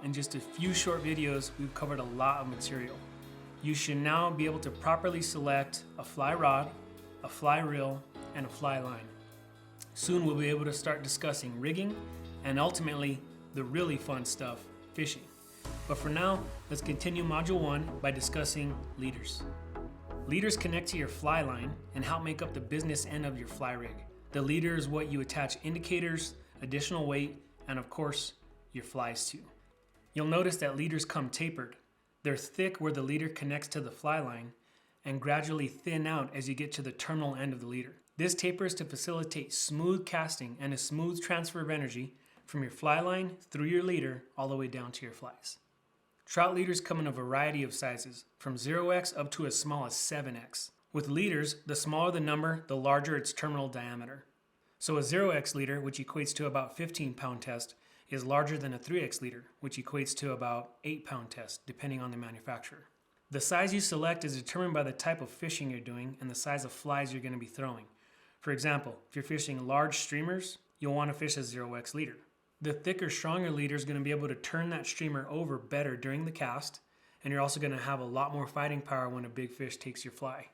in just a few short videos, we've covered a lot of material. You should now be able to properly select a fly rod, a fly reel, and a fly line. Soon we'll be able to start discussing rigging and ultimately the really fun stuff, fishing. But for now, let's continue Module 1 by discussing leaders. Leaders connect to your fly line and help make up the business end of your fly rig. The leader is what you attach indicators, additional weight, and of course, your flies to. You'll notice that leaders come tapered. They're thick where the leader connects to the fly line and gradually thin out as you get to the terminal end of the leader. This taper is to facilitate smooth casting and a smooth transfer of energy from your fly line through your leader all the way down to your flies. Trout leaders come in a variety of sizes, from 0x up to as small as 7x. With leaders, the smaller the number, the larger its terminal diameter. So a 0x leader, which equates to about 15-pound test, is larger than a 3x leader, which equates to about 8-pound test, depending on the manufacturer. The size you select is determined by the type of fishing you're doing and the size of flies you're going to be throwing. For example, if you're fishing large streamers, you'll want to fish a 0x leader. The thicker, stronger leader is going to be able to turn that streamer over better during the cast, and you're also going to have a lot more fighting power when a big fish takes your fly.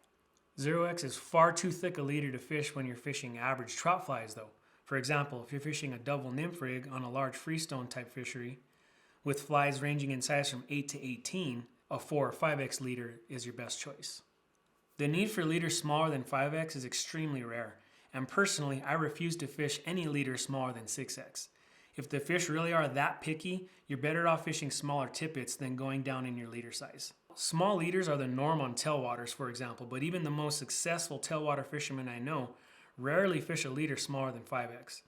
0x is far too thick a leader to fish when you're fishing average trout flies though. For example, if you're fishing a double nymph rig on a large freestone type fishery, with flies ranging in size from 8 to 18, a 4 or 5x leader is your best choice. The need for leaders smaller than 5x is extremely rare, and personally, I refuse to fish any leader smaller than 6x. If the fish really are that picky, you're better off fishing smaller tippets than going down in your leader size. Small leaders are the norm on tailwaters, for example, but even the most successful tailwater fishermen I know rarely fish a leader smaller than 5x.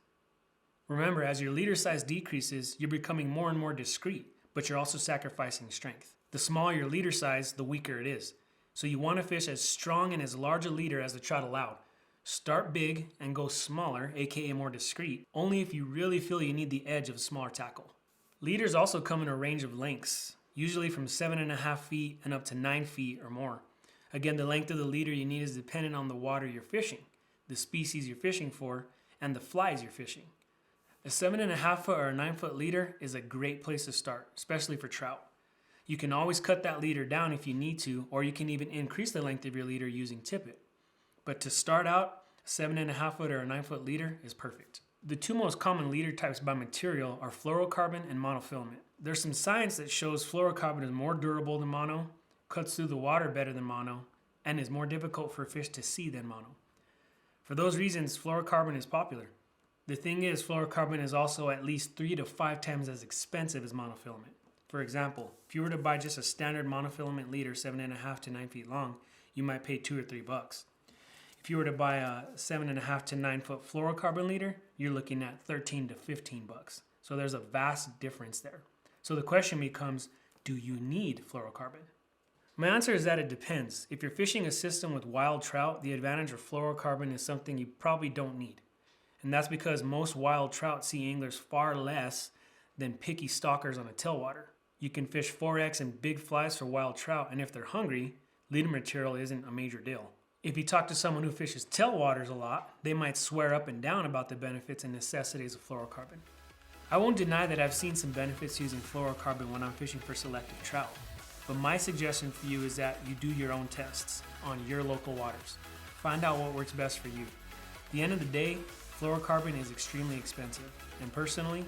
Remember, as your leader size decreases, you're becoming more and more discreet, but you're also sacrificing strength. The smaller your leader size, the weaker it is. So you want to fish as strong and as large a leader as the trout allowed. Start big and go smaller, aka more discreet, only if you really feel you need the edge of a smaller tackle. Leaders also come in a range of lengths, usually from 7.5 feet and up to 9 feet or more. Again, the length of the leader you need is dependent on the water you're fishing, the species you're fishing for, and the flies you're fishing. A 7.5 foot or a 9 foot leader is a great place to start, especially for trout. You can always cut that leader down if you need to, or you can even increase the length of your leader using tippet. But to start out, a 7.5 foot or a 9 foot leader is perfect. The two most common leader types by material are fluorocarbon and monofilament. There's some science that shows fluorocarbon is more durable than mono, cuts through the water better than mono, and is more difficult for fish to see than mono. For those reasons, fluorocarbon is popular. The thing is, fluorocarbon is also at least 3 to 5 times as expensive as monofilament. For example, if you were to buy just a standard monofilament leader 7.5 to 9 feet long, you might pay $2 or $3. If you were to buy a 7.5 to 9 foot fluorocarbon leader, you're looking at $13 to $15. So there's a vast difference there. So the question becomes, do you need fluorocarbon? My answer is that it depends. If you're fishing a system with wild trout, the advantage of fluorocarbon is something you probably don't need. And that's because most wild trout see anglers far less than picky stalkers on a tailwater. You can fish 4X and big flies for wild trout, and if they're hungry, leader material isn't a major deal. If you talk to someone who fishes tailwaters a lot, they might swear up and down about the benefits and necessities of fluorocarbon. I won't deny that I've seen some benefits using fluorocarbon when I'm fishing for selective trout, but my suggestion for you is that you do your own tests on your local waters. Find out what works best for you. At the end of the day, fluorocarbon is extremely expensive, and personally,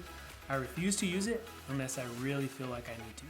I refuse to use it unless I really feel like I need to.